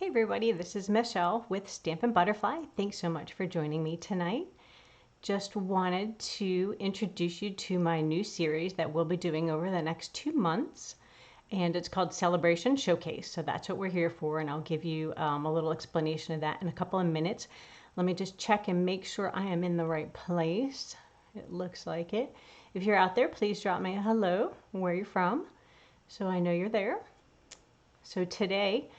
Hey everybody, this is Michelle with Stampin' Butterfly. Thanks so much for joining me tonight. Just wanted to introduce you to my new series that we'll be doing over the next 2 months. And it's called Sale-a-bration Showcase. So that's what we're here for, and I'll give you a little explanation of that in a couple of minutes. Let me just check and make sure I am in the right place. It looks like it. If you're out there, please drop me a hello, where you're from, so I know you're there. So today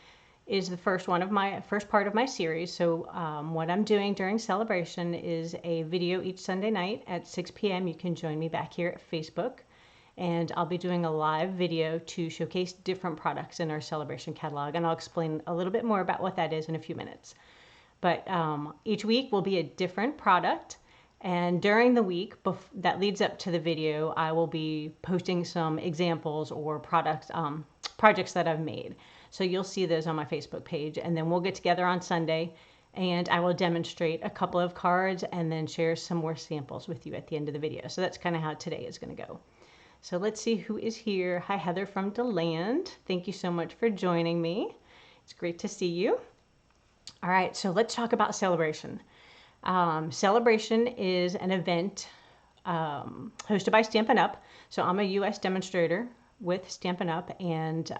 is the first part of my series. So what I'm doing during Sale-a-bration is a video each Sunday night at 6 p.m. You can join me back here at Facebook, and I'll be doing a live video to showcase different products in our Sale-a-bration catalog, and I'll explain a little bit more about what that is in a few minutes. But each week will be a different product, and during the week that leads up to the video, I will be posting some examples or projects that I've made. So you'll see those on my Facebook page, and then we'll get together on Sunday and I will demonstrate a couple of cards and then share some more samples with you at the end of the video. So that's kind of how today is going to go. So let's see who is here. Hi, Heather from DeLand. Thank you so much for joining me. It's great to see you. All right, so let's talk about Sale-a-bration. Sale-a-bration is an event hosted by Stampin' Up. So I'm a US demonstrator with Stampin' Up, and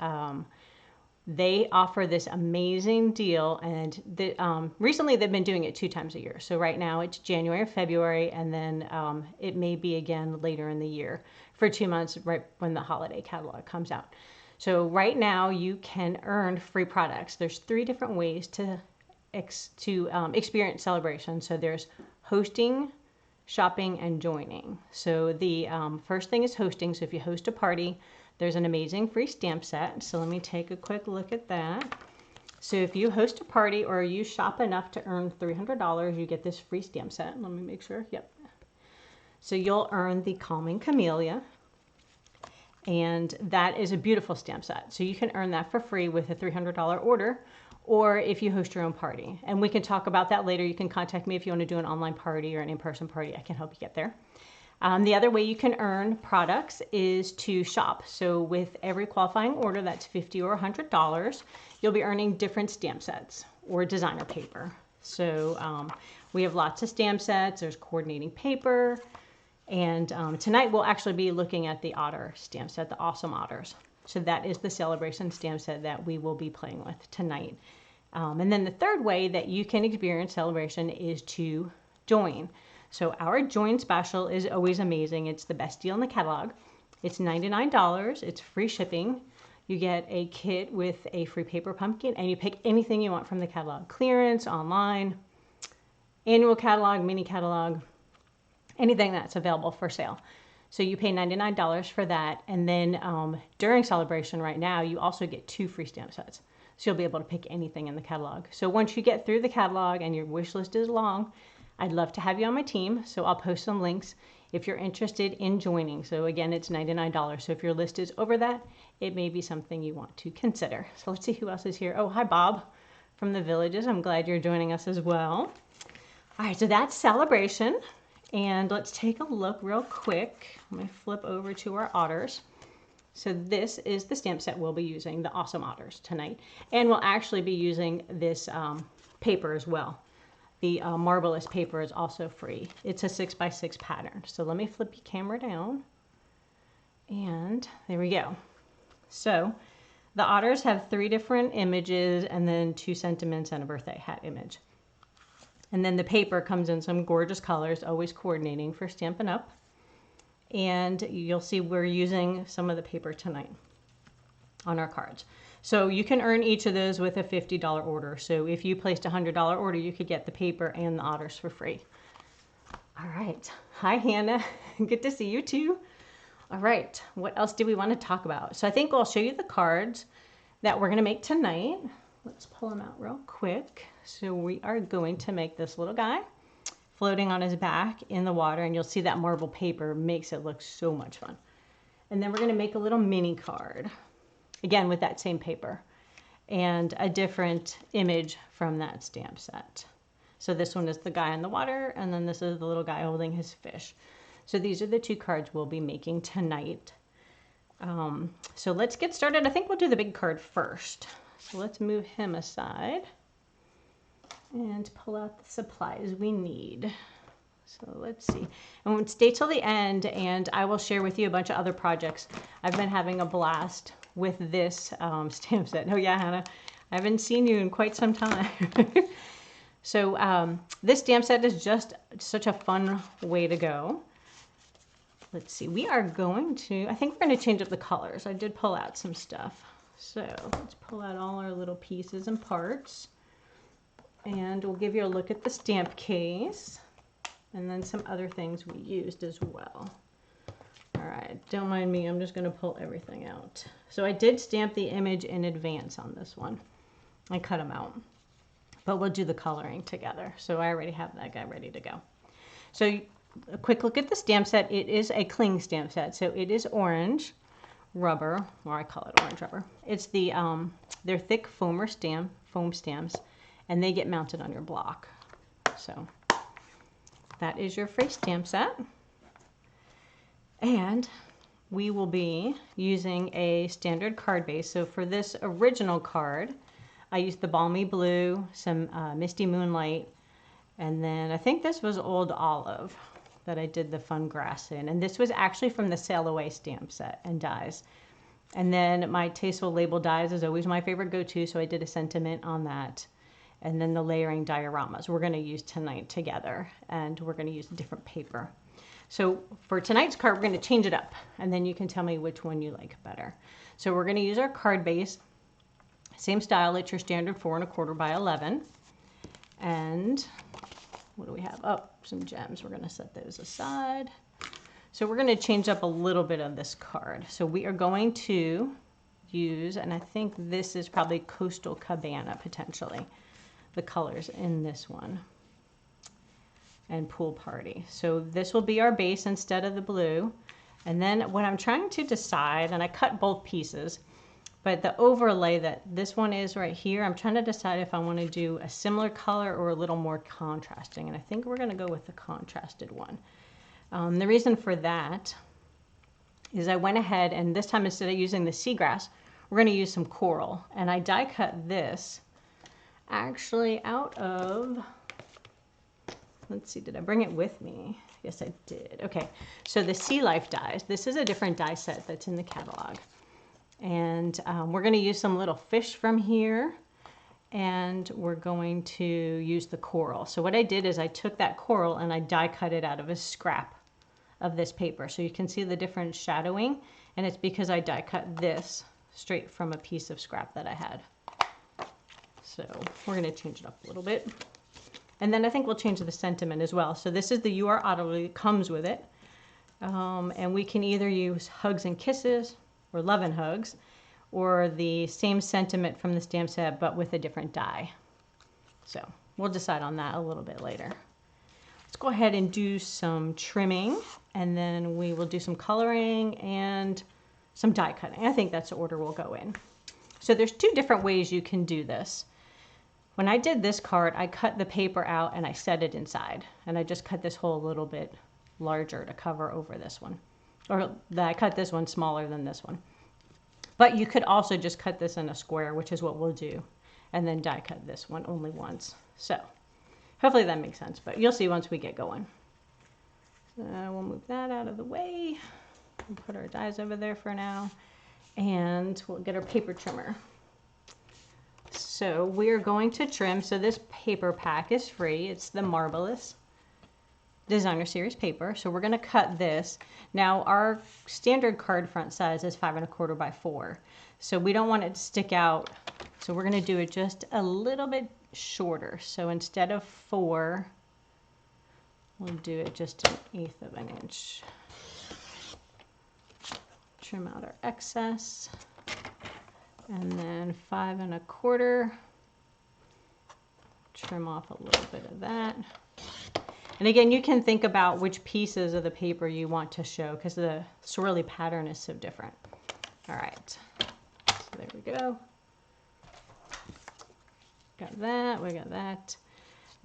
they offer this amazing deal, and recently they've been doing it 2 times a year. So right now it's January and February, and then it may be again later in the year for 2 months, right when the holiday catalog comes out. So right now you can earn free products. There's 3 different ways to experience Sale-a-bration. So there's hosting, shopping, and joining. So the first thing is hosting. So if you host a party, there's an amazing free stamp set. So let me take a quick look at that. So if you host a party or you shop enough to earn $300, you get this free stamp set. Let me make sure. Yep. So you'll earn the Calming Camellia, and that is a beautiful stamp set. So you can earn that for free with a $300 order, or if you host your own party. And we can talk about that later. You can contact me if you want to do an online party or an in-person party. I can help you get there. The other way you can earn products is to shop. So with every qualifying order that's $50 or $100, you'll be earning different stamp sets or designer paper. So we have lots of stamp sets. There's coordinating paper. And tonight we'll actually be looking at the Otter stamp set, the Awesome Otters. So that is the Sale-a-bration stamp set that we will be playing with tonight. And then the third way that you can experience Sale-a-bration is to join. So our join special is always amazing. It's the best deal in the catalog. It's $99. It's free shipping. You get a kit with a free paper pumpkin, and you pick anything you want from the catalog. Clearance, online, annual catalog, mini catalog, anything that's available for sale. So you pay $99 for that. And then during Sale-a-bration right now, you also get 2 free stamp sets. So you'll be able to pick anything in the catalog. So once you get through the catalog and your wish list is long, I'd love to have you on my team. So I'll post some links if you're interested in joining. So again, it's $99. So if your list is over that, it may be something you want to consider. So let's see who else is here. Oh, hi, Bob from the Villages. I'm glad you're joining us as well. All right, so that's Sale-a-bration. And let's take a look real quick. Let me flip over to our Otters. So this is the stamp set we'll be using, the Awesome Otters, tonight. And we'll actually be using this paper as well. The Marvelous paper is also free. It's a 6x6 pattern. So let me flip your camera down. And there we go. So the Otters have 3 different images, and then 2 sentiments and a birthday hat image. And then the paper comes in some gorgeous colors, always coordinating for Stampin' Up. And you'll see we're using some of the paper tonight on our cards. So you can earn each of those with a $50 order. So if you placed a $100 order, you could get the paper and the Otters for free. All right. Hi, Hannah. Good to see you too. All right. What else do we want to talk about? So I think I'll show you the cards that we're going to make tonight. Let's pull them out real quick. So we are going to make this little guy floating on his back in the water, and you'll see that marble paper makes it look so much fun. And then we're going to make a little mini card, again with that same paper, and a different image from that stamp set. So this one is the guy in the water, and then this is the little guy holding his fish. So these are the 2 cards we'll be making tonight. So let's get started. I think we'll do the big card first. So let's move him aside and pull out the supplies we need. So let's see. And stay till the end, and I will share with you a bunch of other projects. I've been having a blast with this stamp set. Oh yeah, Hannah, I haven't seen you in quite some time. So this stamp set is just such a fun way to go. Let's see, we are going to, I think we're going to change up the colors. I did pull out some stuff. So let's pull out all our little pieces and parts. And we'll give you a look at the stamp case and then some other things we used as well. All right, don't mind me, I'm just going to pull everything out. So I did stamp the image in advance on this one. I cut them out, but we'll do the coloring together. So I already have that guy ready to go. So a quick look at the stamp set. It is a cling stamp set, so it is orange rubber, or I call it orange rubber. It's the they're thick foam stamps, and they get mounted on your block. So that is your free stamp set. And we will be using a standard card base. So for this original card, I used the Balmy Blue, some Misty Moonlight, and then I think this was Old Olive that I did the fun grass in. And this was actually from the Sail-Away stamp set and dies. And then my Tasteful Label dies is always my favorite go-to, so I did a sentiment on that. And then the layering dioramas we're going to use tonight together, and we're going to use different paper. So for tonight's card, we're going to change it up, and then you can tell me which one you like better. So we're going to use our card base, same style. It's your standard 4 1/4 by 11. And what do we have? Oh, some gems. We're going to set those aside. So we're going to change up a little bit of this card. So we are going to use, and I think this is probably Coastal Cabana potentially, the colors in this one, and Pool Party. So this will be our base instead of the blue. And then what I'm trying to decide, and I cut both pieces, but the overlay that this one is right here, I'm trying to decide if I want to do a similar color or a little more contrasting. And I think we're going to go with the contrasted one. The reason for that is I went ahead, and this time instead of using the seagrass, we're going to use some coral. And I die cut this actually out of, let's see, did I bring it with me? Yes, I did. Okay, so the Sea Life dies. This is a different die set that's in the catalog. And we're going to use some little fish from here, and we're going to use the coral. So what I did is I took that coral and I die cut it out of a scrap of this paper. So you can see the different shadowing, and it's because I die cut this straight from a piece of scrap that I had. So we're going to change it up a little bit. And then I think we'll change the sentiment as well. So this is the You Are Otter that comes with it. And we can either use Hugs and Kisses or Love and Hugs, or the same sentiment from the stamp set but with a different die. So we'll decide on that a little bit later. Let's go ahead and do some trimming, and then we will do some coloring and some die cutting. I think that's the order we'll go in. So there's two different ways you can do this. When I did this card, I cut the paper out and I set it inside, and I just cut this hole a little bit larger to cover over this one. Or I cut this one smaller than this one. But you could also just cut this in a square, which is what we'll do, and then die cut this one only once. So hopefully that makes sense, but you'll see once we get going. We'll move that out of the way and put our dies over there for now, and we'll get our paper trimmer. So we're going to trim. So this paper pack is free. It's the Marvelous Designer Series paper. So we're going to cut this. Now our standard card front size is 5 1/4 by 4. So we don't want it to stick out. So we're going to do it just a little bit shorter. So instead of 4, we'll do it just 1/8 of an inch. Trim out our excess. And then 5 1/4. Trim off a little bit of that. And again, you can think about which pieces of the paper you want to show, because the swirly pattern is so different. All right, so there we go. Got that, we got that.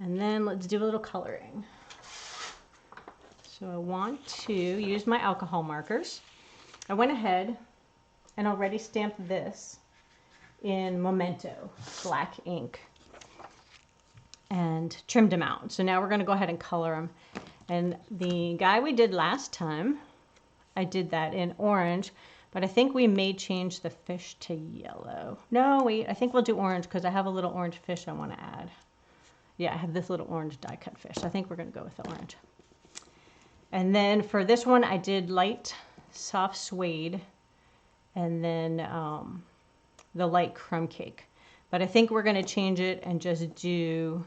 And then let's do a little coloring. So I want to use my alcohol markers. I went ahead and already stamped this in Memento black ink and trimmed them out. So now we're going to go ahead and color them. And the guy we did last time, I did that in orange, but I think we may change the fish to yellow. No, wait, I think we'll do orange because I have a little orange fish I want to add. Yeah, I have this little orange die cut fish. I think we're going to go with the orange. And then for this one, I did light soft suede and then the light crumb cake. But I think we're going to change it and just do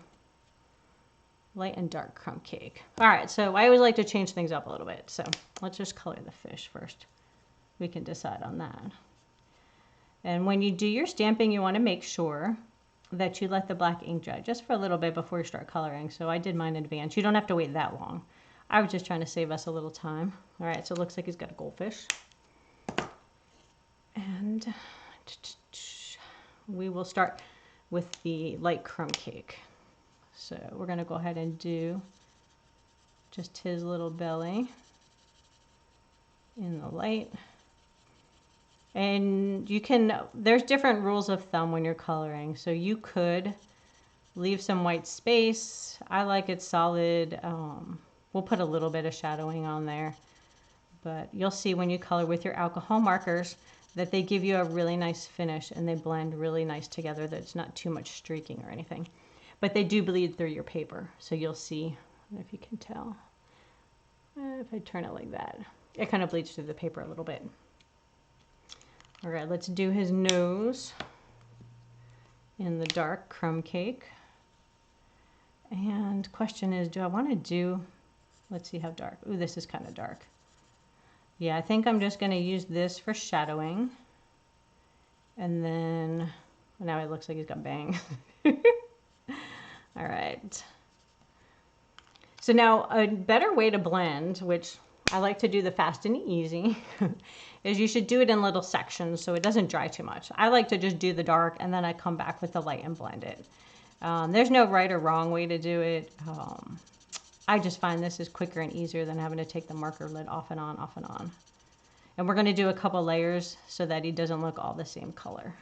light and dark crumb cake. All right, so I always like to change things up a little bit. So let's just color the fish first. We can decide on that. And when you do your stamping, you want to make sure that you let the black ink dry just for a little bit before you start coloring. So I did mine in advance. You don't have to wait that long. I was just trying to save us a little time. All right, so it looks like he's got a goldfish. And we will start with the light crumb cake. So we're going to go ahead and do just his little belly in the light. And you can, there's different rules of thumb when you're coloring. So you could leave some white space. I like it solid. We'll put a little bit of shadowing on there. But you'll see when you color with your alcohol markers that they give you a really nice finish and they blend really nice together, that it's not too much streaking or anything. But they do bleed through your paper. So you'll see, if you can tell, if I turn it like that, it kind of bleeds through the paper a little bit. All right, let's do his nose in the dark crumb cake. And question is, do I want to do, let's see how dark. Ooh, this is kind of dark. Yeah, I think I'm just going to use this for shadowing. And then, now it looks like he's got bang. All right. So now a better way to blend, which I like to do the fast and easy, is you should do it in little sections so it doesn't dry too much. I like to just do the dark and then I come back with the light and blend it. There's no right or wrong way to do it. I just find this is quicker and easier than having to take the marker lid off and on, off and on. And we're going to do a couple layers so that he doesn't look all the same color.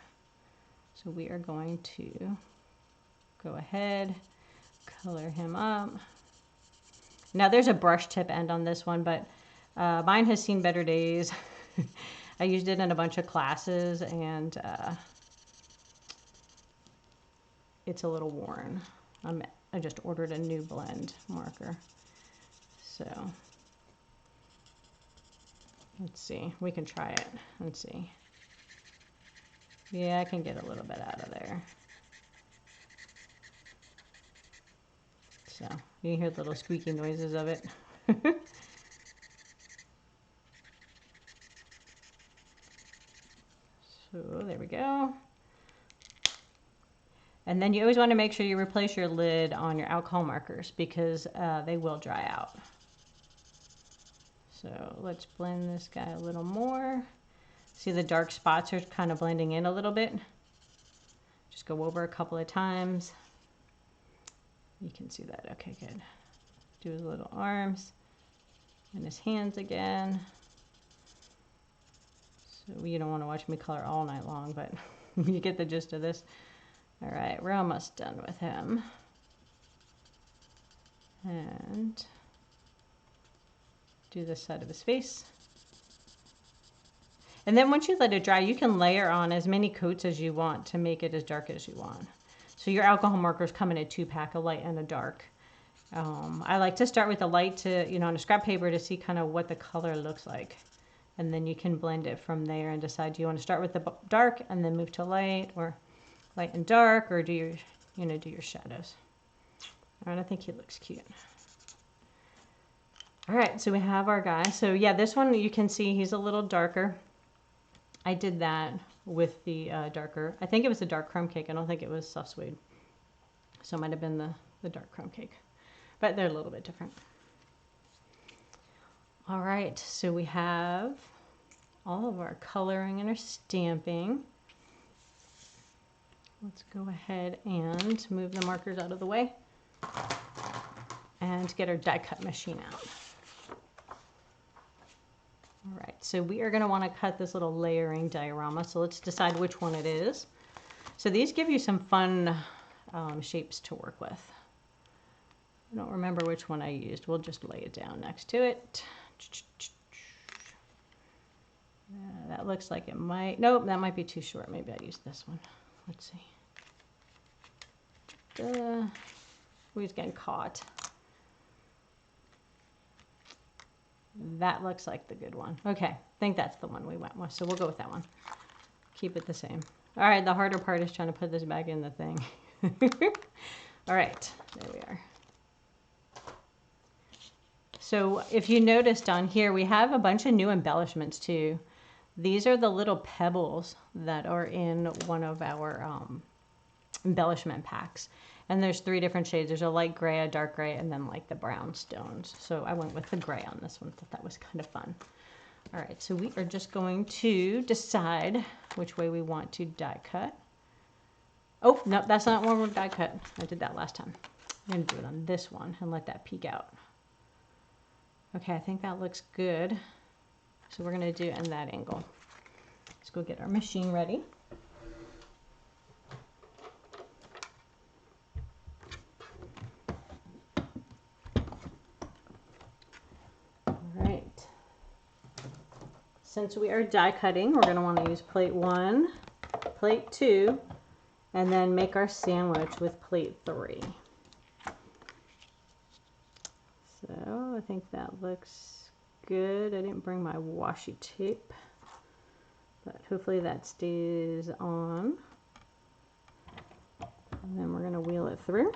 So we are going to go ahead, color him up. Now there's a brush tip end on this one, but mine has seen better days. I used it in a bunch of classes and it's a little worn. I just ordered a new blend marker. So let's see, we can try it and see. Yeah, I can get a little bit out of there. So you can hear the little squeaky noises of it. So there we go. And then you always want to make sure you replace your lid on your alcohol markers because they will dry out. So let's blend this guy a little more. See the dark spots are kind of blending in a little bit. Just go over a couple of times. You can see that. Okay, good. Do his little arms and his hands again. So you don't want to watch me color all night long, but you get the gist of this. All right, we're almost done with him. And do this side of his face. And then once you let it dry, you can layer on as many coats as you want to make it as dark as you want. So your alcohol markers come in a 2-pack, a light and a dark. I like to start with the light to, on a scrap paper to see kind of what the color looks like. And then you can blend it from there and decide, do you want to start with the dark and then move to light, or light and dark, or do your, do your shadows. All right, I think he looks cute. All right, so we have our guy. So yeah, this one you can see he's a little darker. I did that with the darker, I think it was the dark crumb cake. I don't think it was soft suede. So it might have been the dark crumb cake, but they're a little bit different. All right, so we have all of our coloring and our stamping. Let's go ahead and move the markers out of the way and get our die cut machine out. All right, so we are going to want to cut this little layering diorama. So let's decide which one it is. So these give you some fun shapes to work with. I don't remember which one I used. We'll just lay it down next to it. That looks like it might, nope, that might be too short. Maybe I used this one. Let's see. We're getting caught. That looks like the good one. Okay, I think that's the one we went with. So we'll go with that one. Keep it the same. All right, the harder part is trying to put this back in the thing. All right, there we are. So if you noticed on here, we have a bunch of new embellishments too. These are the little pebbles that are in one of our embellishment packs. And there's 3 different shades. There's a light gray, a dark gray, and then like the brown stones. So I went with the gray on this one. Thought that was kind of fun. All right, so we are just going to decide which way we want to die cut. Oh, no, that's not one we're die cut. I did that last time. I'm going to do it on this one and let that peek out. Okay, I think that looks good. So we're going to do it in that angle. Let's go get our machine ready. Since we are die cutting, we're going to want to use plate 1, plate 2, and then make our sandwich with plate 3. So I think that looks good. I didn't bring my washi tape, but hopefully that stays on. And then we're going to wheel it through.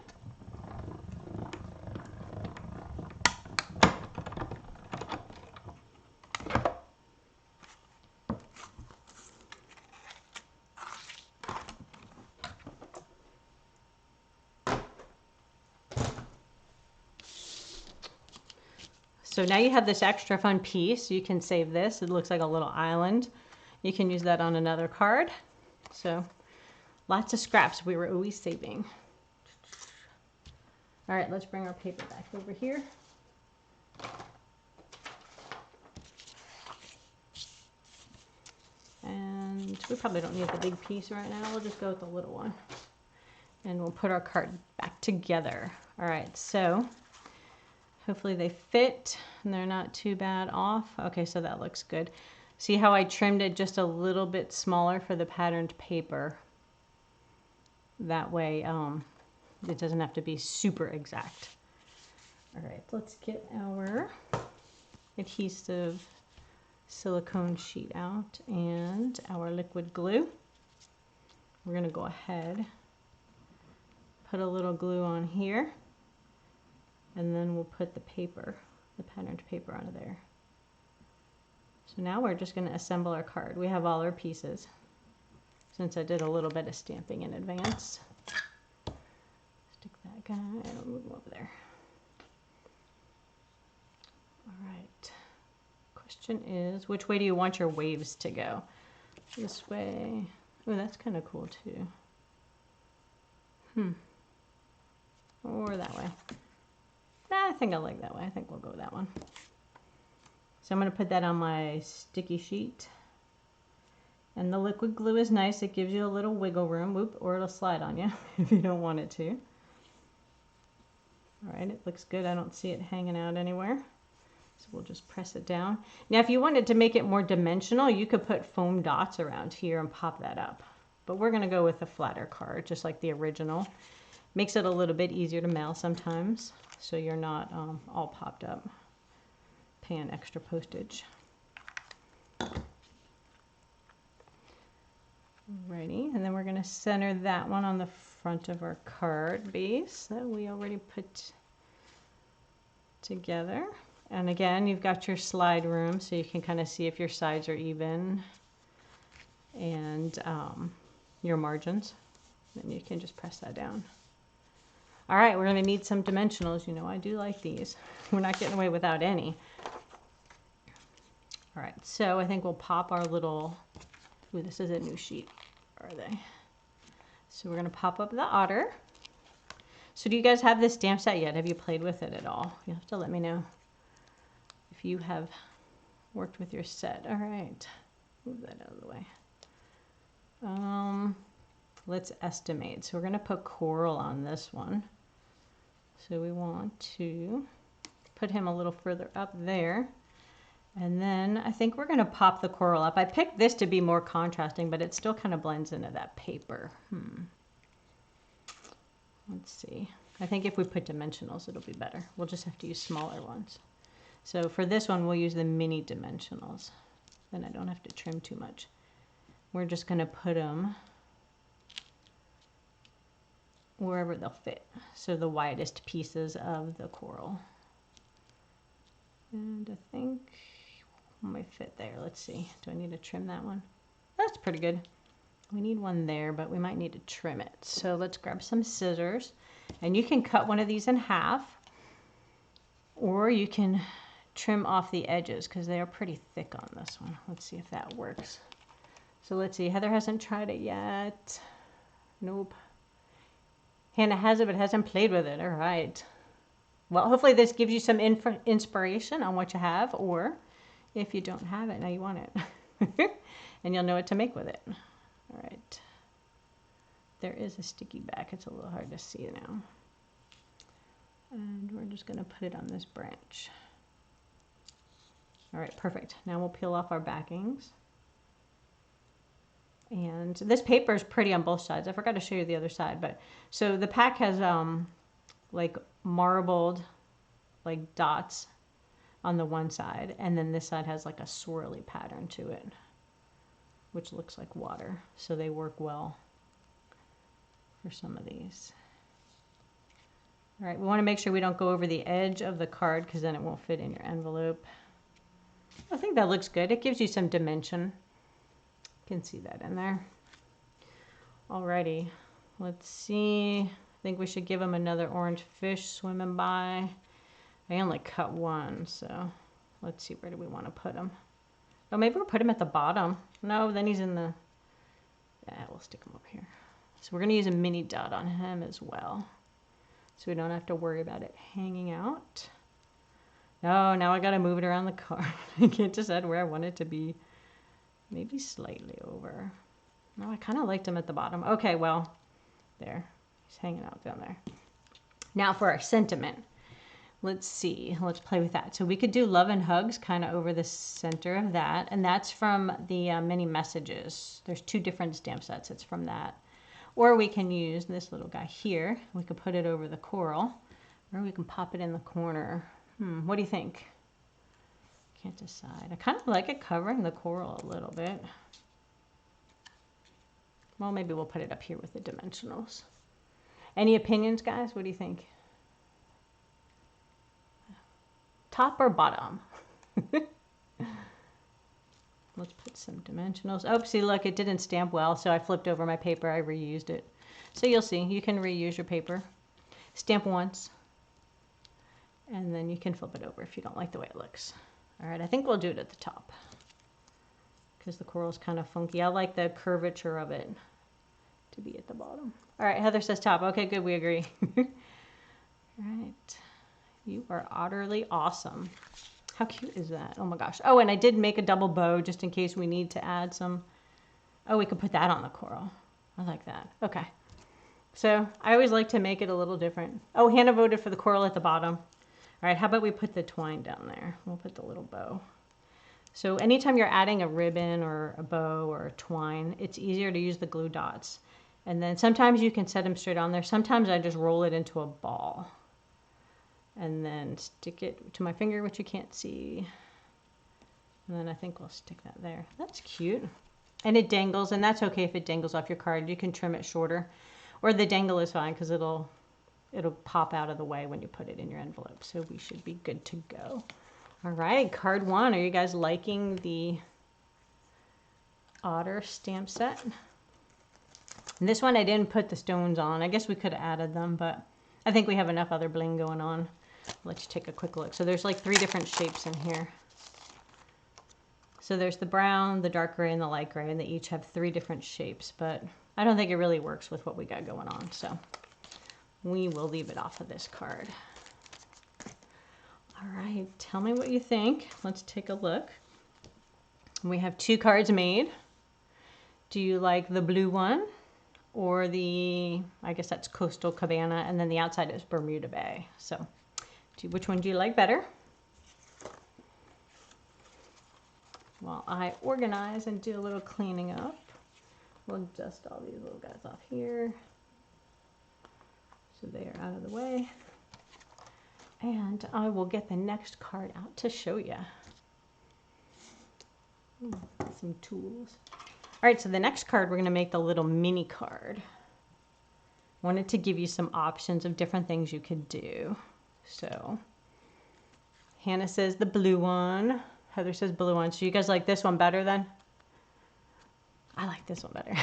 So now you have this extra fun piece. You can save this. It looks like a little island. You can use that on another card. So lots of scraps we were always saving. All right, let's bring our paper back over here. And we probably don't need the big piece right now. We'll just go with the little one. And we'll put our card back together. All right, so hopefully they fit and they're not too bad off. Okay, so that looks good. See how I trimmed it just a little bit smaller for the patterned paper? That way it doesn't have to be super exact. All right, let's get our adhesive silicone sheet out and our liquid glue. We're gonna go ahead, put a little glue on here, and then we'll put the paper, the patterned paper onto there. So now we're just going to assemble our card. We have all our pieces, since I did a little bit of stamping in advance. Stick that guy, and we'll move him over there. All right. Question is, which way do you want your waves to go? This way. Oh, that's kind of cool too. Or that way. I think I like that way. I think we'll go with that one. So I'm going to put that on my sticky sheet. And the liquid glue is nice. It gives you a little wiggle room. Whoop, or it'll slide on you if you don't want it to. All right, it looks good. I don't see it hanging out anywhere. So we'll just press it down. Now, if you wanted to make it more dimensional, you could put foam dots around here and pop that up. But we're going to go with a flatter card, just like the original. Makes it a little bit easier to mail sometimes, so you're not all popped up, paying extra postage. Alrighty, and then we're going to center that one on the front of our card base that we already put together. And again, you've got your slide room, so you can kind of see if your sides are even, and your margins. Then you can just press that down. All right, we're going to need some dimensionals. You know, I do like these. We're not getting away without any. All right, so I think we'll pop our little, ooh, this is a new sheet, are they? So we're going to pop up the otter. So do you guys have this stamp set yet? Have you played with it at all? You have to let me know if you have worked with your set. All right, move that out of the way. let's estimate. So we're going to put coral on this one. So we want to put him a little further up there. And then I think we're going to pop the coral up. I picked this to be more contrasting, but it still kind of blends into that paper. Let's see. I think if we put dimensionals, it'll be better. We'll just have to use smaller ones. So for this one, we'll use the mini dimensionals. Then I don't have to trim too much. We're just going to put them wherever they'll fit. So the widest pieces of the coral. And I think it might fit there. Let's see. Do I need to trim that one? That's pretty good. We need one there, but we might need to trim it. So let's grab some scissors. And you can cut one of these in half. Or you can trim off the edges because they are pretty thick on this one. Let's see if that works. So let's see. Heather hasn't tried it yet. Nope. Hannah has it, but hasn't played with it. All right. Well, hopefully this gives you some inspiration on what you have, or if you don't have it, now you want it. And you'll know what to make with it. All right. There is a sticky back. It's a little hard to see now. And we're just going to put it on this branch. All right, perfect. Now we'll peel off our backings. And this paper is pretty on both sides. I forgot to show you the other side, but so the pack has like marbled like dots on the one side, and then this side has like a swirly pattern to it, which looks like water. So they work well for some of these. All right, we want to make sure we don't go over the edge of the card because then it won't fit in your envelope. I think that looks good. It gives you some dimension. You can see that in there. Alrighty, let's see. I think we should give him another orange fish swimming by. I only cut one, so let's see, where do we want to put him? Oh, maybe we'll put him at the bottom. No, then he's in the, yeah, we'll stick him over here. So we're going to use a mini dot on him as well, so we don't have to worry about it hanging out. Oh, now I got to move it around the card. I can't decide where I want it to be. Maybe slightly over. No, I kind of liked him at the bottom. Okay, well, there. He's hanging out down there. Now for our sentiment. Let's see. Let's play with that. So we could do love and hugs kind of over the center of that. And that's from the mini messages. There's 2 different stamp sets. It's from that. Or we can use this little guy here. We could put it over the coral. Or we can pop it in the corner. What do you think? Can't decide. I kind of like it covering the coral a little bit. Well, maybe we'll put it up here with the dimensionals. Any opinions, guys? What do you think? Top or bottom? Let's put some dimensionals. Oh, see, look, it didn't stamp well, so I flipped over my paper. I reused it. So you'll see, you can reuse your paper. Stamp once, and then you can flip it over if you don't like the way it looks. All right, I think we'll do it at the top because the coral is kind of funky. I like the curvature of it to be at the bottom. All right, Heather says top. Okay, good, we agree. All right, you are utterly awesome. How cute is that? Oh my gosh. Oh, and I did make a double bow just in case we need to add some. Oh, we could put that on the coral. I like that. Okay. So I always like to make it a little different. Oh, Hannah voted for the coral at the bottom. All right, how about we put the twine down there? We'll put the little bow. So anytime you're adding a ribbon or a bow or a twine, it's easier to use the glue dots. And then sometimes you can set them straight on there. Sometimes I just roll it into a ball and then stick it to my finger, which you can't see. And then I think we'll stick that there. That's cute. And it dangles, and that's okay if it dangles off your card. You can trim it shorter, or the dangle is fine because it'll pop out of the way when you put it in your envelope. So we should be good to go. All right, card 1. Are you guys liking the Otter stamp set? And this one I didn't put the stones on. I guess we could have added them, but I think we have enough other bling going on. Let's take a quick look. So there's like 3 different shapes in here. So there's the brown, the dark gray, and the light gray, and they each have 3 different shapes, but I don't think it really works with what we got going on, so we will leave it off of this card. All right, tell me what you think. Let's take a look. We have 2 cards made. Do you like the blue one or the, I guess that's Coastal Cabana, and then the outside is Bermuda Bay. So which one do you like better? While I organize and do a little cleaning up, we'll dust all these little guys off here so they are out of the way. And I will get the next card out to show you. Some tools. All right, so the next card, we're going to make the little mini card. Wanted to give you some options of different things you could do. So Hannah says the blue one. Heather says blue one. So you guys like this one better then? I like this one better.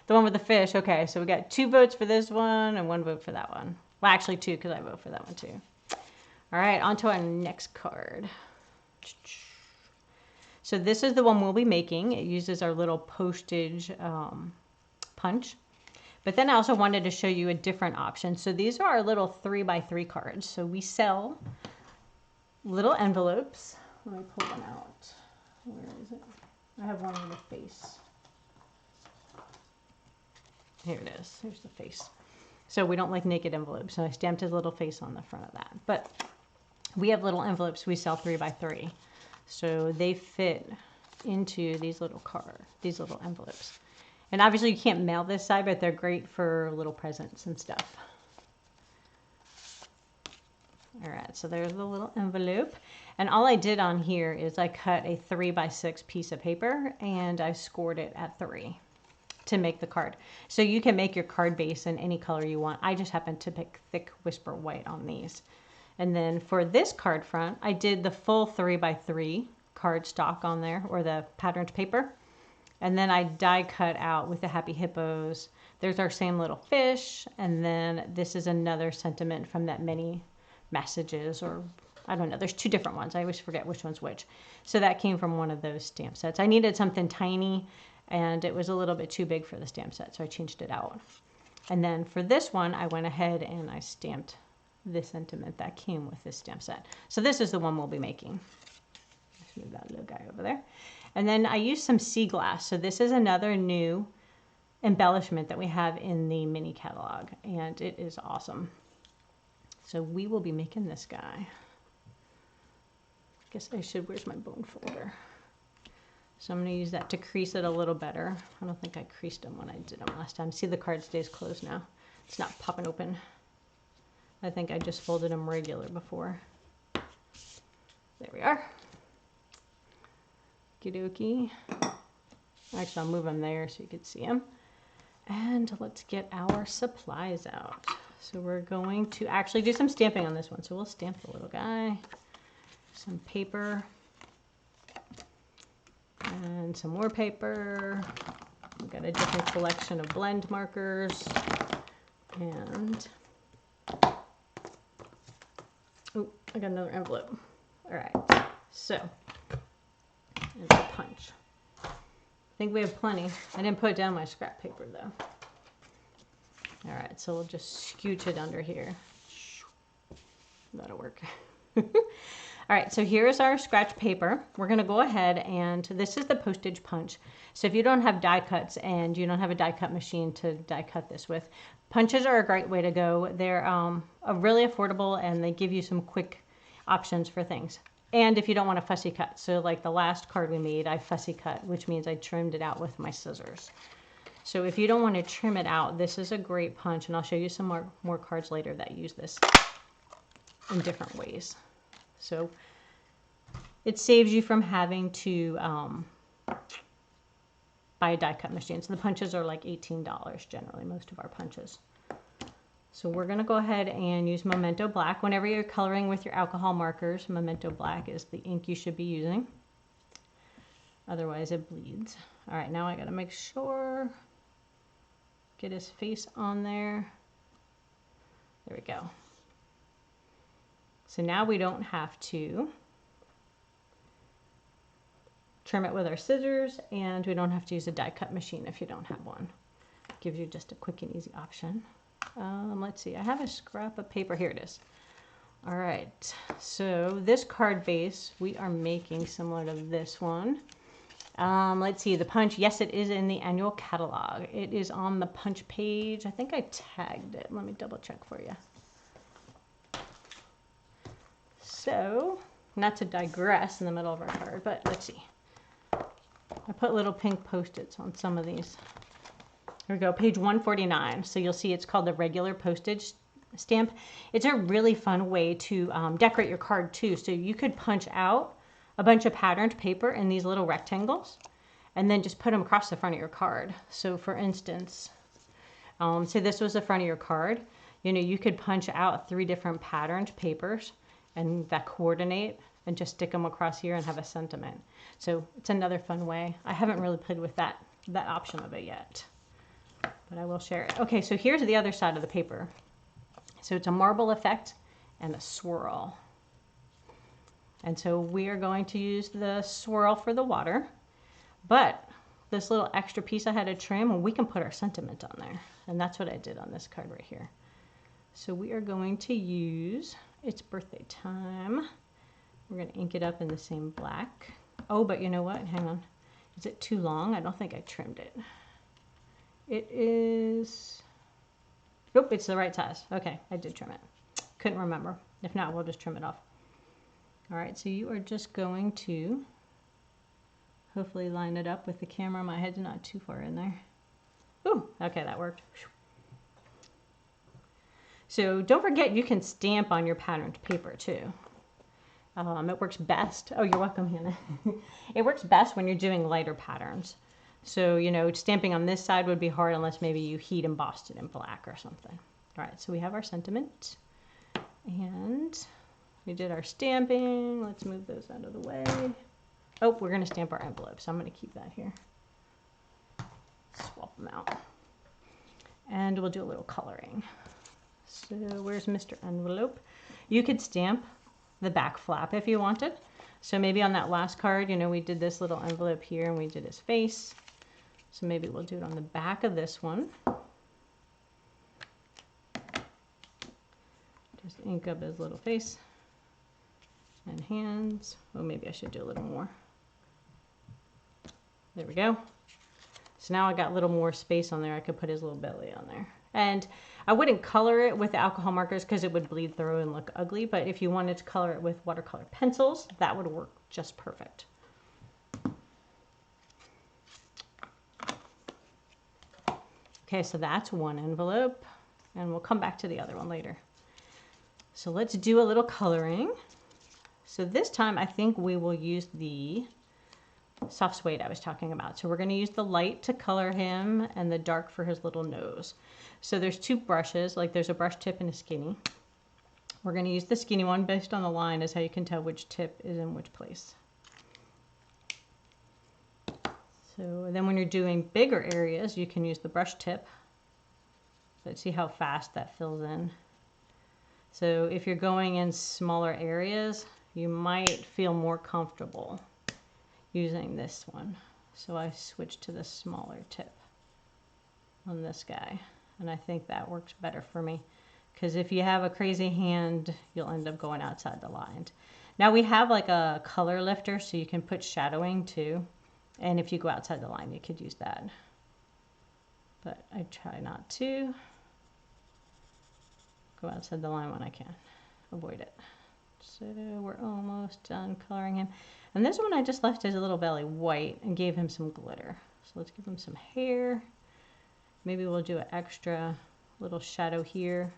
The one with the fish. Okay, so we got 2 votes for this one and 1 vote for that one. Well, actually 2 because I vote for that one too. All right, on to our next card. So this is the one we'll be making. It uses our little postage punch. But then I also wanted to show you a different option. So these are our little 3x3 cards. So we sell little envelopes. Let me pull one out. Where is it? I have one with a face. Here it is. Here's the face. So we don't like naked envelopes. So I stamped his little face on the front of that. But we have little envelopes we sell 3x3. So they fit into these little envelopes. And obviously you can't mail this side, but they're great for little presents and stuff. All right, so there's the little envelope. And all I did on here is I cut a 3x6 piece of paper and I scored it at 3 to make the card. So you can make your card base in any color you want. I just happened to pick thick Whisper White on these. And then for this card front, I did the full 3x3 card stock on there, or the patterned paper. And then I die cut out with the Happy Hippos. There's our same little fish. And then this is another sentiment from that mini messages, or I don't know. There's 2 different ones. I always forget which one's which. So that came from one of those stamp sets. I needed something tiny and it was a little bit too big for the stamp set. So I changed it out. And then for this one, I went ahead and I stamped the sentiment that came with this stamp set. So this is the one we'll be making. Let's move that little guy over there. And then I used some sea glass. So this is another new embellishment that we have in the mini catalog, and it is awesome. So we will be making this guy. I guess I should, where's my bone folder? So I'm going to use that to crease it a little better. I don't think I creased them when I did them last time. See, the card stays closed now. It's not popping open. I think I just folded them regular before. There we are. Okie dokie. Actually, I'll move them there so you can see them. And let's get our supplies out. So we're going to actually do some stamping on this one. So we'll stamp the little guy. Some paper. And some more paper. We've got a different collection of blend markers. And oh, I got another envelope. All right, so there's a punch. I think we have plenty. I didn't put down my scrap paper though. All right, so we'll just scooch it under here. That'll work. All right, so here's our scratch paper. We're gonna go ahead and this is the postage punch. So if you don't have die cuts and you don't have a die cut machine to die cut this with, punches are a great way to go. They're really affordable and they give you some quick options for things. And if you don't want a fussy cut, so like the last card we made, I fussy cut, which means I trimmed it out with my scissors. So if you don't want to trim it out, this is a great punch, and I'll show you some more cards later that use this in different ways. So it saves you from having to buy a die cut machine. So the punches are like $18 generally, most of our punches. So we're going to go ahead and use Memento Black. Whenever you're coloring with your alcohol markers, Memento Black is the ink you should be using. Otherwise it bleeds. All right, now I got to make sure, get his face on there. There we go. So now we don't have to trim it with our scissors, and we don't have to use a die cut machine if you don't have one. It gives you just a quick and easy option. Let's see, I have a scrap of paper. Here it is. All right, so this card base we are making similar to this one. Let's see, the punch. Yes, it is in the annual catalog. It is on the punch page. I think I tagged it. Let me double check for you. So, not to digress in the middle of our card, but let's see. I put little pink Post-its on some of these. Here we go, page 149. So you'll see it's called the regular postage stamp. It's a really fun way to decorate your card too. So you could punch out a bunch of patterned paper in these little rectangles and then just put them across the front of your card. So for instance, say this was the front of your card, you know, you could punch out 3 different patterned papers and that coordinate and just stick them across here and have a sentiment. So it's another fun way. I haven't really played with that option of it yet, but I will share it. Okay, so here's the other side of the paper. So it's a marble effect and a swirl. And so we are going to use the swirl for the water, but this little extra piece I had to trim, and we can put our sentiment on there. And that's what I did on this card right here. So we are going to use It's Birthday Time. We're going to ink it up in the same black. Oh, but you know what? Hang on. Is it too long? I don't think I trimmed it. It is... Nope, it's the right size. Okay, I did trim it. Couldn't remember. If not, we'll just trim it off. All right, so you are just going to hopefully line it up with the camera. My head's not too far in there. Ooh, okay, that worked. So don't forget you can stamp on your patterned paper too. It works best. Oh, you're welcome, Hannah. It works best when you're doing lighter patterns. So, you know, stamping on this side would be hard unless maybe you heat embossed it in black or something. All right, so we have our sentiment and we did our stamping. Let's move those out of the way. Oh, we're going to stamp our envelope, so I'm going to keep that here. Swap them out. And we'll do a little coloring. So where's Mr. Envelope? You could stamp the back flap if you wanted. So maybe on that last card, you know, we did this little envelope here and we did his face. So maybe we'll do it on the back of this one. Just ink up his little face and hands. Oh, maybe I should do a little more. There we go. So now I got a little more space on there. I could put his little belly on there. And I wouldn't color it with the alcohol markers because it would bleed through and look ugly. But if you wanted to color it with watercolor pencils, that would work just perfect. Okay, so that's one envelope. And we'll come back to the other one later. So let's do a little coloring. So this time I think we will use the soft suede I was talking about. So we're going to use the light to color him and the dark for his little nose. So there's 2 brushes, like there's a brush tip and a skinny. We're going to use the skinny one based on the line is how you can tell which tip is in which place. So then when you're doing bigger areas, you can use the brush tip. Let's see how fast that fills in. So if you're going in smaller areas, you might feel more comfortable using this one. So I switched to the smaller tip on this guy. And I think that works better for me. Because if you have a crazy hand, you'll end up going outside the line. Now we have like a color lifter, so you can put shadowing too. And if you go outside the line, you could use that. But I try not to go outside the line when I can. Avoid it. So we're almost done coloring him. And this one I just left his little belly white and gave him some glitter. So let's give him some hair. Maybe we'll do an extra little shadow here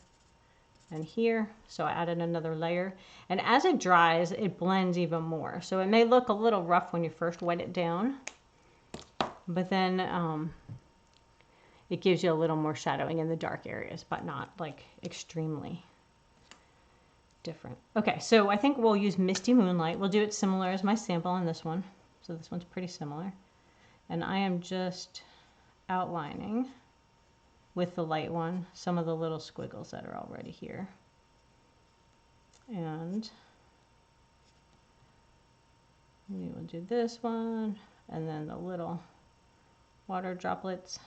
and here. So I added another layer. And as it dries, it blends even more. So it may look a little rough when you first wet it down. But then it gives you a little more shadowing in the dark areas, but not like extremely different. Okay, so I think we'll use Misty Moonlight. We'll do it similar as my sample on this one. So this one's pretty similar. And I am just outlining with the light one some of the little squiggles that are already here. And we will do this one and then the little water droplets.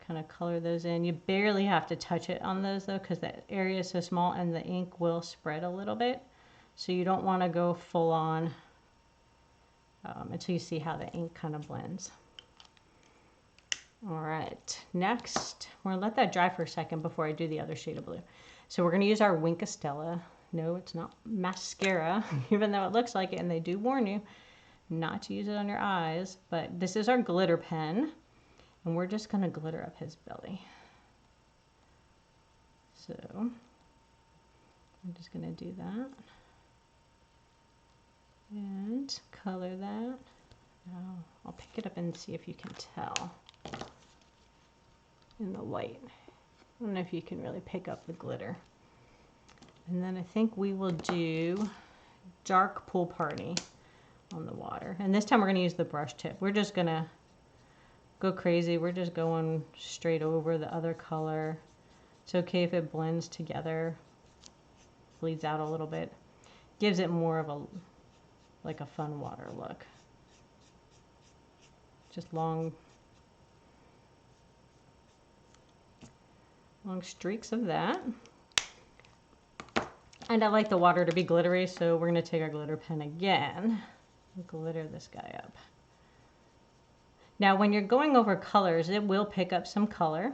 Kind of color those in. You barely have to touch it on those though because that area is so small and the ink will spread a little bit. So you don't want to go full on until you see how the ink kind of blends. All right, next, we're gonna let that dry for a second before I do the other shade of blue. So we're gonna use our Wink Estella. No, it's not mascara, even though it looks like it, and they do warn you not to use it on your eyes, but this is our glitter pen, and we're just gonna glitter up his belly. So I'm just gonna do that and color that. Now I'll pick it up and see if you can tell in the white. I don't know if you can really pick up the glitter. And then I think we will do Dark Pool Party on the water. And this time we're gonna use the brush tip. We're just gonna go crazy. We're just going straight over the other color. It's okay if it blends together, bleeds out a little bit. Gives it more of a, like a fun water look. Just long streaks of that. And I like the water to be glittery, so we're gonna take our glitter pen again and glitter this guy up. Now, when you're going over colors, it will pick up some color.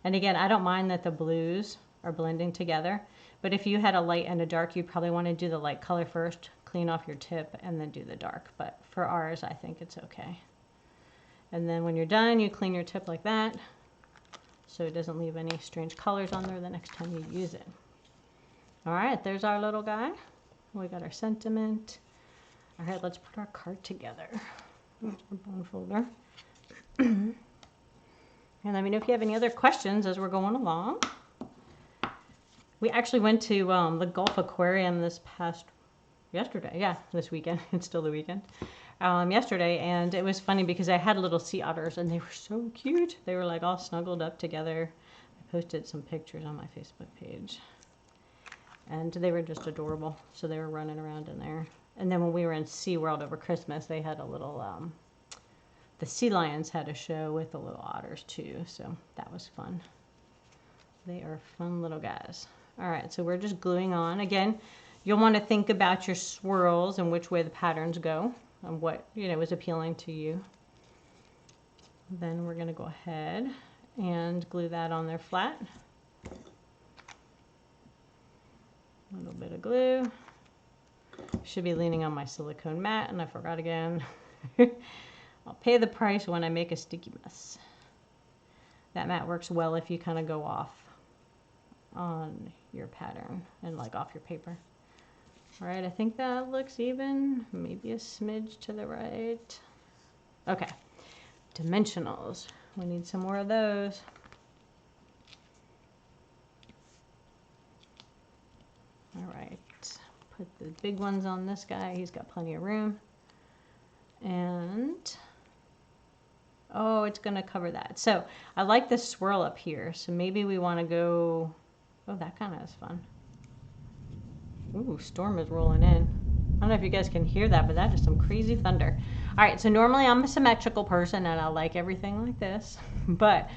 And again, I don't mind that the blues are blending together, but if you had a light and a dark, you'd probably want to do the light color first, clean off your tip, and then do the dark. But for ours, I think it's okay. And then when you're done, you clean your tip like that, so it doesn't leave any strange colors on there the next time you use it. All right, there's our little guy. We got our sentiment. All right, let's put our card together. Our bone folder. And let me know if you have any other questions as we're going along. We actually went to the Gulf Aquarium this weekend. It's still the weekend. Yesterday, and it was funny because I had little sea otters and they were so cute. They were like all snuggled up together. I posted some pictures on my Facebook page. And they were just adorable. So they were running around in there. And then when we were in SeaWorld over Christmas, they had a little, the sea lions had a show with the little otters too. So that was fun. They are fun little guys. All right, so we're just gluing on. Again, you'll want to think about your swirls and which way the patterns go and what, is appealing to you. Then we're going to go ahead and glue that on there flat. A little bit of glue. Should be leaning on my silicone mat, and I forgot again. I'll pay the price when I make a sticky mess. That mat works well if you kind of go off on your pattern and like off your paper. All right, I think that looks even, maybe a smidge to the right. Okay, dimensionals. We need some more of those. All right, put the big ones on this guy. He's got plenty of room. And, oh, it's gonna cover that. So I like this swirl up here. So maybe we wanna go, oh, that kind of is fun. Ooh, storm is rolling in. I don't know if you guys can hear that, but that is some crazy thunder. All right, so normally I'm a symmetrical person and I like everything like this, but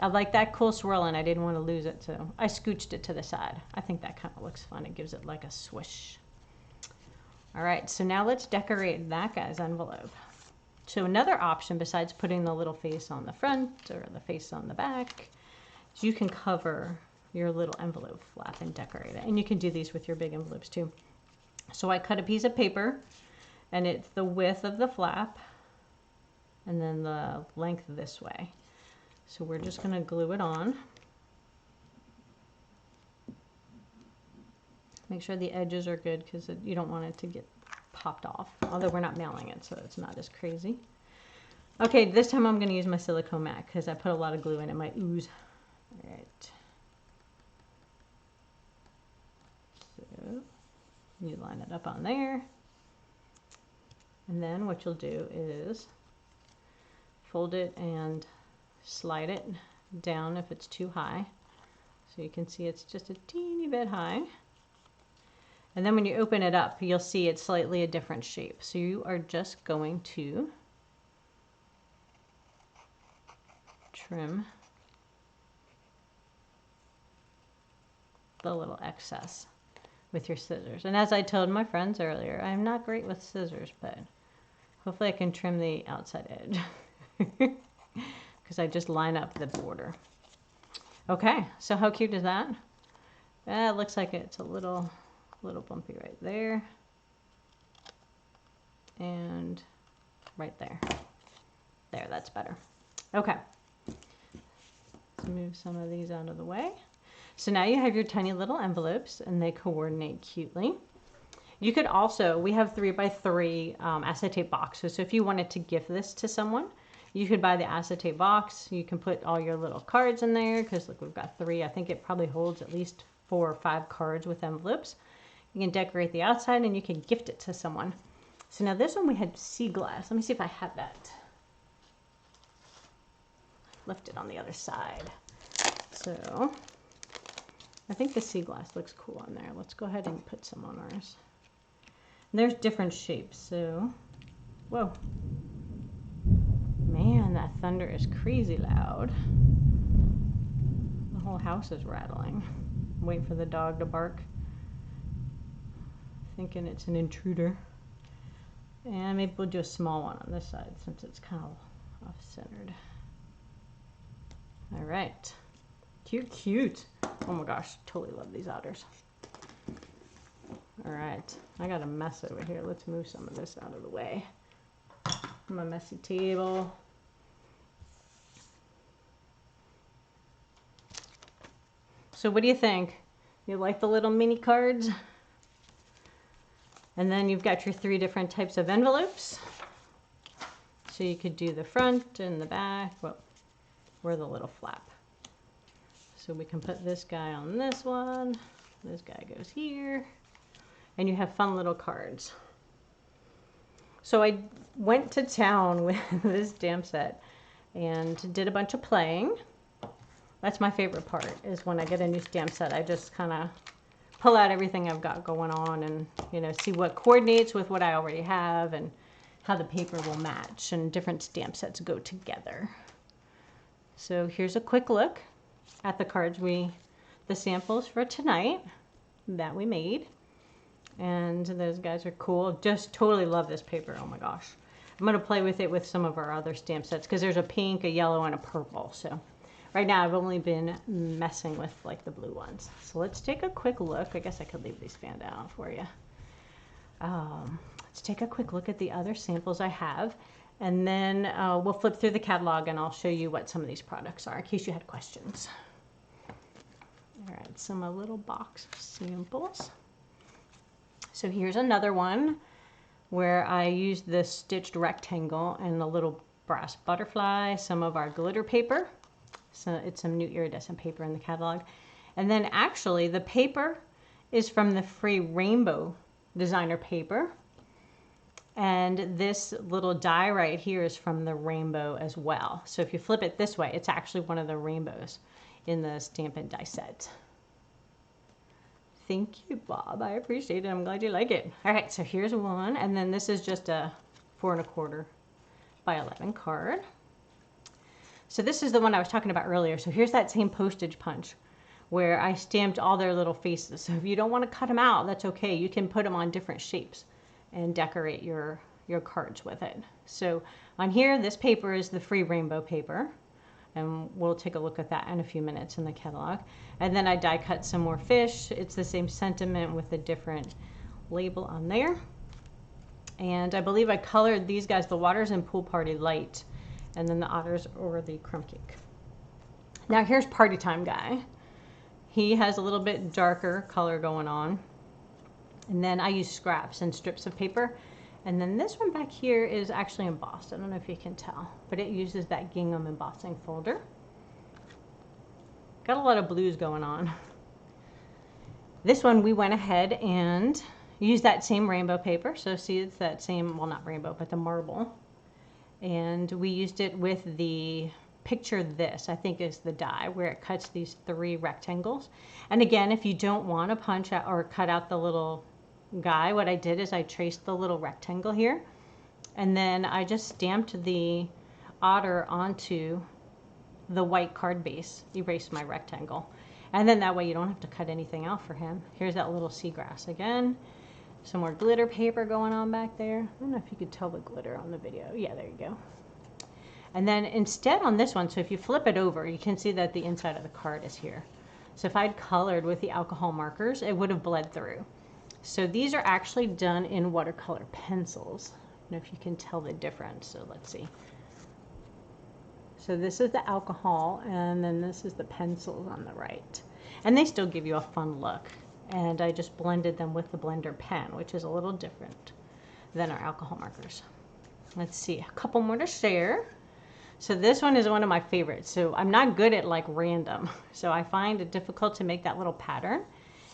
I like that cool swirl and I didn't want to lose it, so I scooched it to the side. I think that kind of looks fun. It gives it like a swish. All right, so now let's decorate that guy's envelope. So another option besides putting the little face on the front or the face on the back is you can cover your little envelope flap and decorate it. And you can do these with your big envelopes too. So I cut a piece of paper and it's the width of the flap and then the length this way. So we're just gonna glue it on. Make sure the edges are good because you don't want it to get popped off, although we're not mailing it, so it's not as crazy. Okay, this time I'm gonna use my silicone mat because I put a lot of glue in it, might ooze. All right. So you line it up on there. And then what you'll do is fold it and slide it down if it's too high. So you can see it's just a teeny bit high. And then when you open it up, you'll see it's slightly a different shape. So you are just going to trim the little excess with your scissors. And as I told my friends earlier, I'm not great with scissors, but Hopefully I can trim the outside edge because I just line up the border. Okay, so how cute is that? It looks like it's a little bumpy right there. And right there. There, that's better. Okay. Let's move some of these out of the way. So now you have your tiny little envelopes and they coordinate cutely. You could also, we have 3x3 acetate boxes. So if you wanted to gift this to someone, you could buy the acetate box. You can put all your little cards in there because look, we've got 3. I think it probably holds at least 4 or 5 cards with envelopes. You can decorate the outside and you can gift it to someone. So now this one we had sea glass. Let me see if I have that. Left it on the other side. So I think the sea glass looks cool on there. Let's go ahead and put some on ours. And there's different shapes. So, whoa. Man, that thunder is crazy loud. The whole house is rattling. I'm waiting for the dog to bark. Thinking it's an intruder. And maybe we'll do a small one on this side since it's kind of off-centered. All right. Cute, cute. Oh my gosh, totally love these otters. All right, I got a mess over here. Let's move some of this out of the way. My messy table. So what do you think? You like the little mini cards? And then you've got your 3 different types of envelopes. So you could do the front and the back, well, or the little flap. So we can put this guy on this one. This guy goes here. And you have fun little cards. So I went to town with this stamp set and did a bunch of playing. That's my favorite part, is when I get a new stamp set. I just kind of pull out everything I've got going on and, you know, see what coordinates with what I already have and how the paper will match and different stamp sets go together. So here's a quick look at the cards the samples for tonight that we made. And those guys are cool. Just totally love this paper. Oh my gosh. I'm going to play with it with some of our other stamp sets because there's a pink, a yellow, and a purple. So right now I've only been messing with like the blue ones. So let's take a quick look. I guess I could leave these fanned out for you. Let's take a quick look at the other samples I have. And then we'll flip through the catalog and I'll show you what some of these products are in case you had questions. All right, some a little box of samples. So here's another one where I used the stitched rectangle and a little brass butterfly, some of our glitter paper. So it's some new iridescent paper in the catalog. And then actually the paper is from the free rainbow designer paper. And this little die right here is from the rainbow as well. So if you flip it this way, it's actually one of the rainbows in the Stampin' die set. Thank you, Bob. I appreciate it. I'm glad you like it. All right, so here's one. And then this is just a 4 1/4 by 11 card. So this is the one I was talking about earlier. So here's that same postage punch where I stamped all their little faces. So if you don't want to cut them out, that's okay. You can put them on different shapes and decorate your cards with it. So on here, this paper is the free rainbow paper. And we'll take a look at that in a few minutes in the catalog. And then I die cut some more fish. It's the same sentiment with a different label on there. And I believe I colored these guys, the Waters and Pool Party light, and then the Otters or the crumb cake. Now here's Party Time Guy. He has a little bit darker color going on. And then I use scraps and strips of paper. And then this one back here is actually embossed. I don't know if you can tell, but it uses that gingham embossing folder. Got a lot of blues going on. This one we went ahead and used that same rainbow paper. So see, it's that same, well, not rainbow, but the marble. And we used it with the picture this, I think is the die, where it cuts these 3 rectangles. And again, if you don't want to punch out or cut out the little guy, what I did is I traced the little rectangle here, and then I just stamped the otter onto the white card base, erased my rectangle, and then that way you don't have to cut anything out for him. Here's that little seagrass again. Some more glitter paper going on back there. I don't know if you could tell the glitter on the video. Yeah, there you go. And then instead on this one, so if you flip it over, you can see that the inside of the card is here. So if I'd colored with the alcohol markers, it would have bled through. So these are actually done in watercolor pencils. I don't know if you can tell the difference. So let's see. So this is the alcohol, and then this is the pencils on the right. And they still give you a fun look. And I just blended them with the blender pen, which is a little different than our alcohol markers. Let's see, a couple more to share. So this one is one of my favorites. So I'm not good at like random. So I find it difficult to make that little pattern.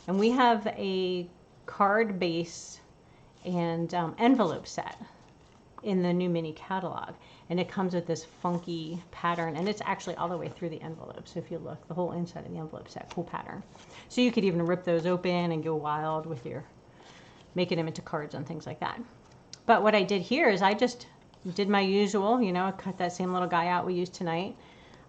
And we have a card base and envelope set in the new mini catalog. And it comes with this funky pattern, and it's actually all the way through the envelope. So if you look, the whole inside of the envelope set, cool pattern. So you could even rip those open and go wild with your, making them into cards and things like that. But what I did here is I just did my usual, you know, I cut that same little guy out we used tonight.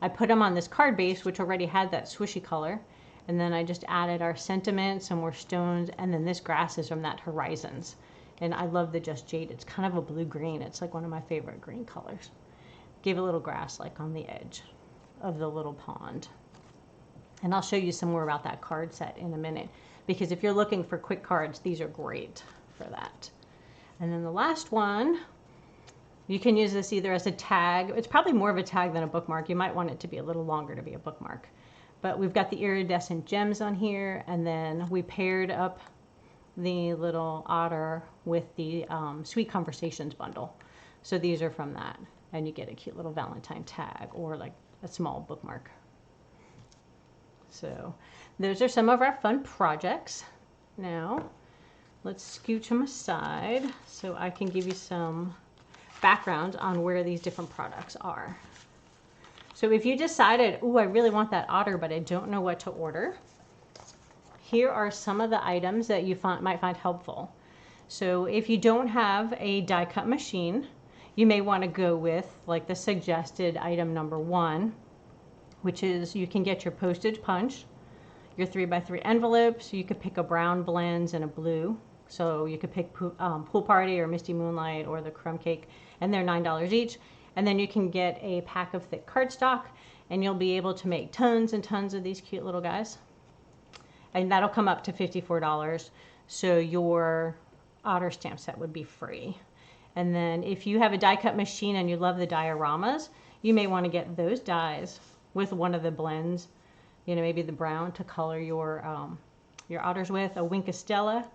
I put him on this card base, which already had that swooshy color. And then I just added our sentiment, some more stones, and then this grass is from that Horizons. And I love the Just Jade. It's kind of a blue-green. It's like one of my favorite green colors. Gave a little grass like on the edge of the little pond. And I'll show you some more about that card set in a minute. Because if you're looking for quick cards, these are great for that. And then the last one, you can use this either as a tag. It's probably more of a tag than a bookmark. You might want it to be a little longer to be a bookmark. But we've got the iridescent gems on here. And then we paired up the little otter with the Sweet Conversations bundle. So these are from that. And you get a cute little Valentine tag or like a small bookmark. So those are some of our fun projects. Now let's scooch them aside so I can give you some background on where these different products are. So if you decided, oh, I really want that otter, but I don't know what to order, here are some of the items that you might find helpful. So if you don't have a die cut machine, you may want to go with like the suggested item number 1, which is you can get your postage punch, your 3x3 envelopes. You could pick a brown blends and a blue. So you could pick Pool Party or Misty Moonlight or the Crumb Cake, and they're $9 each. And then you can get a pack of thick cardstock, and you'll be able to make tons and tons of these cute little guys. And that'll come up to $54. So your Otter stamp set would be free. And then if you have a die cut machine and you love the dioramas, you may want to get those dies with one of the blends, you know, maybe the brown to color your otters with, a Wink of Stella,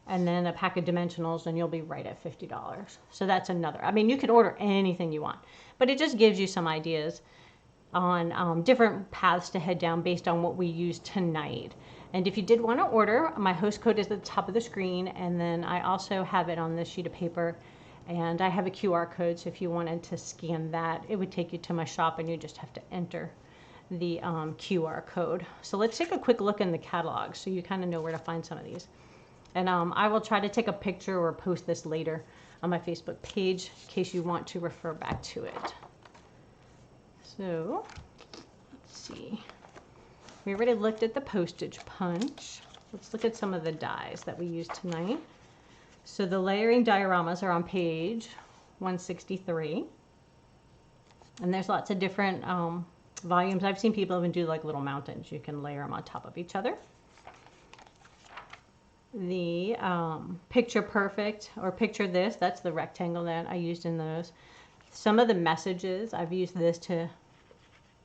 and then a pack of dimensionals, and you'll be right at $50. So that's another. I mean, you can order anything you want, but it just gives you some ideas on different paths to head down based on what we use tonight. And if you did want to order, my host code is at the top of the screen, and then I also have it on this sheet of paper, and I have a QR code, so if you wanted to scan that, it would take you to my shop, and you just have to enter the QR code. So let's take a quick look in the catalog so you kind of know where to find some of these. And I will try to take a picture or post this later on my Facebook page in case you want to refer back to it. So let's see. We already looked at the postage punch. Let's look at some of the dies that we used tonight. So the layering dioramas are on page 163. And there's lots of different volumes. I've seen people even do like little mountains. You can layer them on top of each other. The Picture Perfect or Picture This, that's the rectangle that I used in those. Some of the messages, I've used this to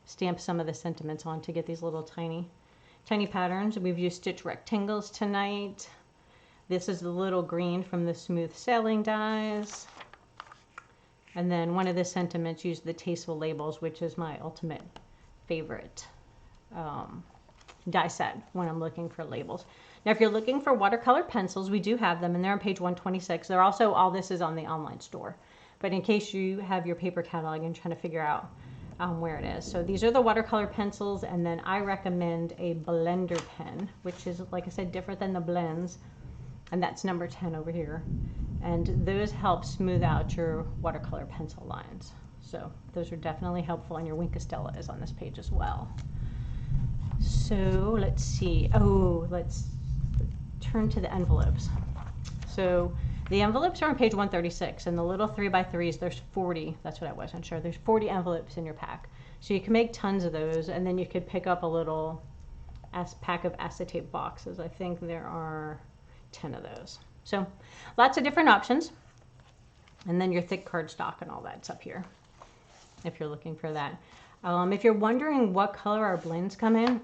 stamp some of the sentiments on to get these little tiny patterns. We've used stitch rectangles tonight. This is the little green from the Smooth Sailing dies. And then one of the sentiments used the Tasteful Labels, which is my ultimate favorite die set when I'm looking for labels. Now, if you're looking for watercolor pencils, we do have them, and they're on page 126. They're also, all this is on the online store. But in case you have your paper catalog and trying to figure out where it is. So these are the watercolor pencils, and then I recommend a blender pen, which is, like I said, different than the blends. And that's number 10 over here. And those help smooth out your watercolor pencil lines. So those are definitely helpful, and your Wink of Stella is on this page as well. So let's see. Oh, let's turn to the envelopes. So the envelopes are on page 136, and the little 3x3s, there's 40. That's what I wasn't sure. There's 40 envelopes in your pack. So you can make tons of those, and then you could pick up a little pack of acetate boxes. I think there are 10 of those. So lots of different options. And then your thick cardstock and all that's up here, if you're looking for that. If you're wondering what color our blends come in,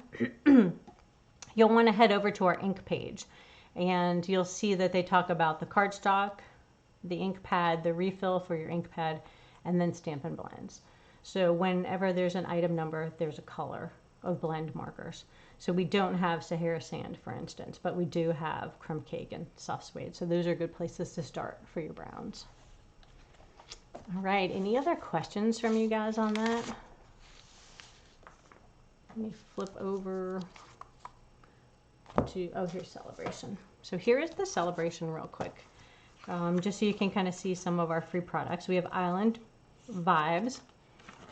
you'll want to head over to our ink page, and you'll see that they talk about the cardstock, the ink pad, the refill for your ink pad, and then Stampin' blends. So whenever there's an item number, there's a color of blend markers. So we don't have Sahara Sand, for instance, but we do have Crumb Cake and Soft Suede. So those are good places to start for your browns. All right, any other questions from you guys on that? Let me flip over to, oh, here's Sale-a-bration. So here is the Sale-a-bration real quick, just so you can kind of see some of our free products. We have Island Vibes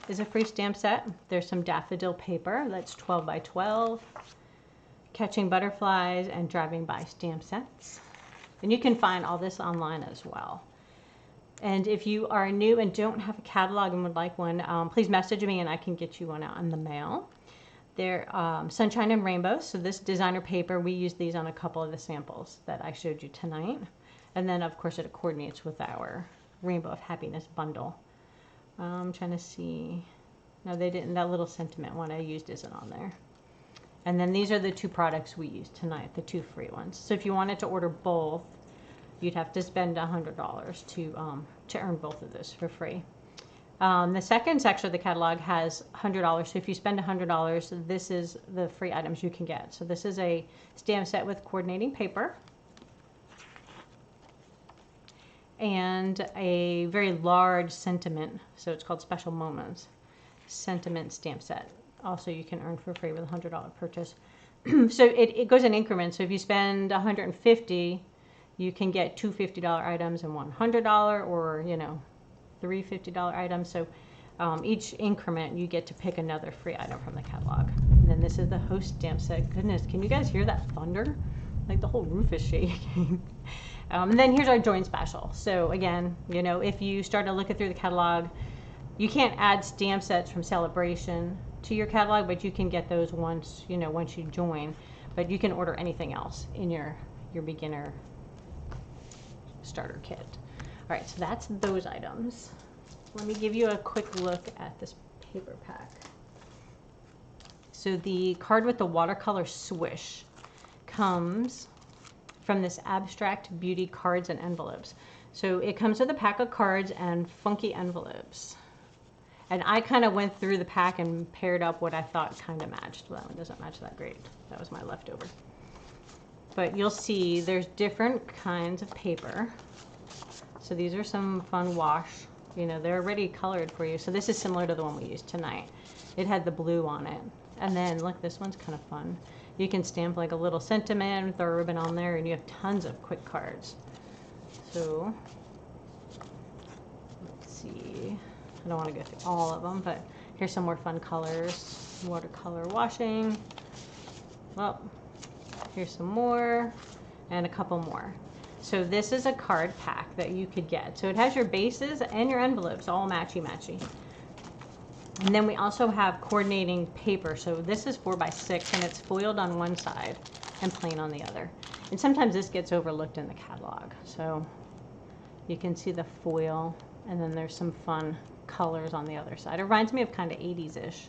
is a free stamp set. There's some daffodil paper, that's 12 by 12, Catching Butterflies, and Driving By stamp sets. And you can find all this online as well. And if you are new and don't have a catalog and would like one, please message me and I can get you one out in the mail. They're Sunshine and Rainbows. So this designer paper, we use these on a couple of the samples that I showed you tonight. And then of course it coordinates with our Rainbow of Happiness bundle. I'm trying to see. No, they didn't. That little sentiment one I used isn't on there. And then these are the two products we used tonight, the two free ones. So if you wanted to order both, you'd have to spend $100 to earn both of those for free. The second section of the catalog has $100. So if you spend $100, this is the free items you can get. So this is a stamp set with coordinating paper and a very large sentiment. So it's called Special Moments sentiment stamp set. Also, you can earn for free with a $100 purchase. So it goes in increments. So if you spend $150, you can get two $50 items and one $100, or, you know, three $50 items. So each increment, you get to pick another free item from the catalog. And then this is the Host stamp set. Goodness, can you guys hear that thunder? Like the whole roof is shaking. And then here's our join special. So again, you know, if you start to look through the catalog, you can't add stamp sets from Sale-a-bration to your catalog, but you can get those once, you know, once you join. But you can order anything else in your beginner starter kit. All right, so that's those items. Let me give you a quick look at this paper pack. So the card with the watercolor swish comes from this Abstract Beauty cards and envelopes. So it comes with a pack of cards and funky envelopes. And I kind of went through the pack and paired up what I thought kind of matched. Well, that one doesn't match that great. That was my leftover. But you'll see there's different kinds of paper. So these are some fun wash. You know, they're already colored for you. So this is similar to the one we used tonight. It had the blue on it. And then look, this one's kind of fun. You can stamp like a little sentiment, throw a ribbon on there, and you have tons of quick cards. So let's see. I don't want to go through all of them, but here's some more fun colors. Watercolor washing. Well, here's some more and a couple more. So this is a card pack that you could get. So it has your bases and your envelopes all matchy-matchy. And then we also have coordinating paper. So this is 4x6 and it's foiled on one side and plain on the other. And sometimes this gets overlooked in the catalog. So you can see the foil, and then there's some fun colors on the other side. It reminds me of kind of 80s-ish.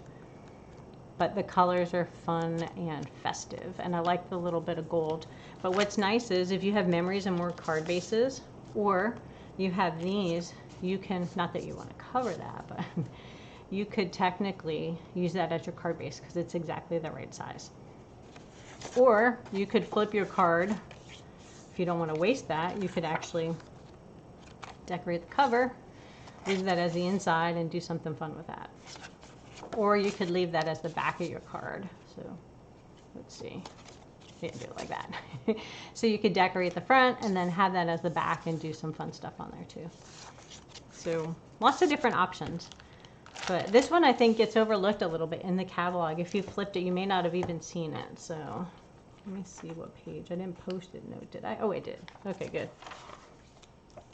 But the colors are fun and festive, and I like the little bit of gold. But what's nice is if you have memories and more card bases, or you have these, you can, not that you want to cover that, but you could technically use that as your card base because it's exactly the right size. Or you could flip your card. If you don't want to waste that, you could actually decorate the cover, use that as the inside, and do something fun with that. Or you could leave that as the back of your card. So let's see. Yeah, do it like that. So you could decorate the front and then have that as the back and do some fun stuff on there too. So lots of different options. But this one I think gets overlooked a little bit in the catalog. If you flipped it, you may not have even seen it. So Let me see what page. I didn't post it. No, did I? Oh, I did. Okay, good.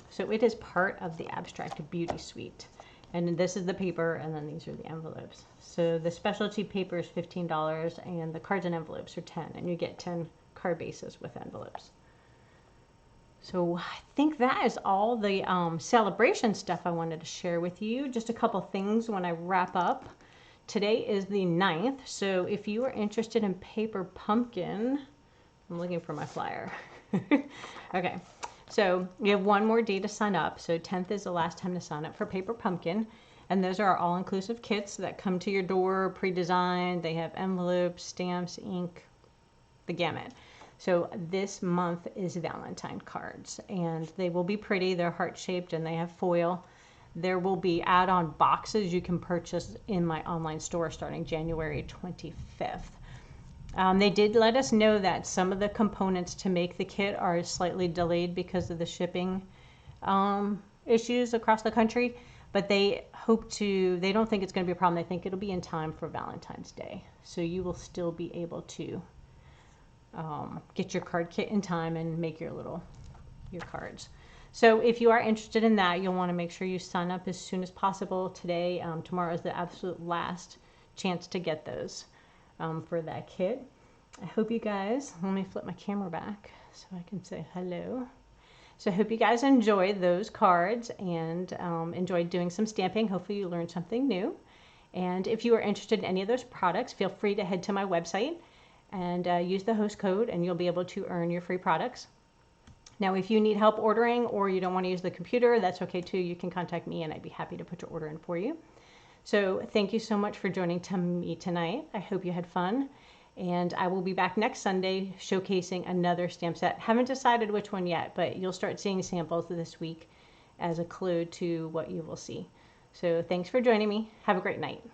So it is part of the Abstract Beauty Suite. And this is the paper, and then these are the envelopes. So the specialty paper is $15, and the cards and envelopes are $10, and you get 10 card bases with envelopes. So I think that is all the Sale-a-bration stuff I wanted to share with you. Just a couple things when I wrap up. Today is the 9th, so if you are interested in paper pumpkin, I'm looking for my flyer. Okay, so you have one more day to sign up. So 10th is the last time to sign up for paper pumpkin. And those are our all-inclusive kits that come to your door, pre-designed. They have envelopes, stamps, ink, the gamut. So this month is Valentine cards, and they will be pretty. They're heart-shaped and they have foil. There will be add-on boxes you can purchase in my online store starting January 25th. They did let us know that some of the components to make the kit are slightly delayed because of the shipping issues across the country, but they don't think it's going to be a problem. They think it'll be in time for Valentine's Day. So you will still be able to get your card kit in time and make your cards. So if you are interested in that, you'll want to make sure you sign up as soon as possible today. Tomorrow is the absolute last chance to get those for that kit. I hope you guys, let me flip my camera back so I can say hello. So I hope you guys enjoyed those cards and enjoyed doing some stamping. Hopefully you learned something new. And if you are interested in any of those products, feel free to head to my website and use the host code, and you'll be able to earn your free products. Now, if you need help ordering or you don't want to use the computer, that's okay too. You can contact me and I'd be happy to put your order in for you. So thank you so much for joining me tonight. I hope you had fun. And I will be back next Sunday showcasing another stamp set. Haven't decided which one yet, but you'll start seeing samples this week as a clue to what you will see. So thanks for joining me. Have a great night.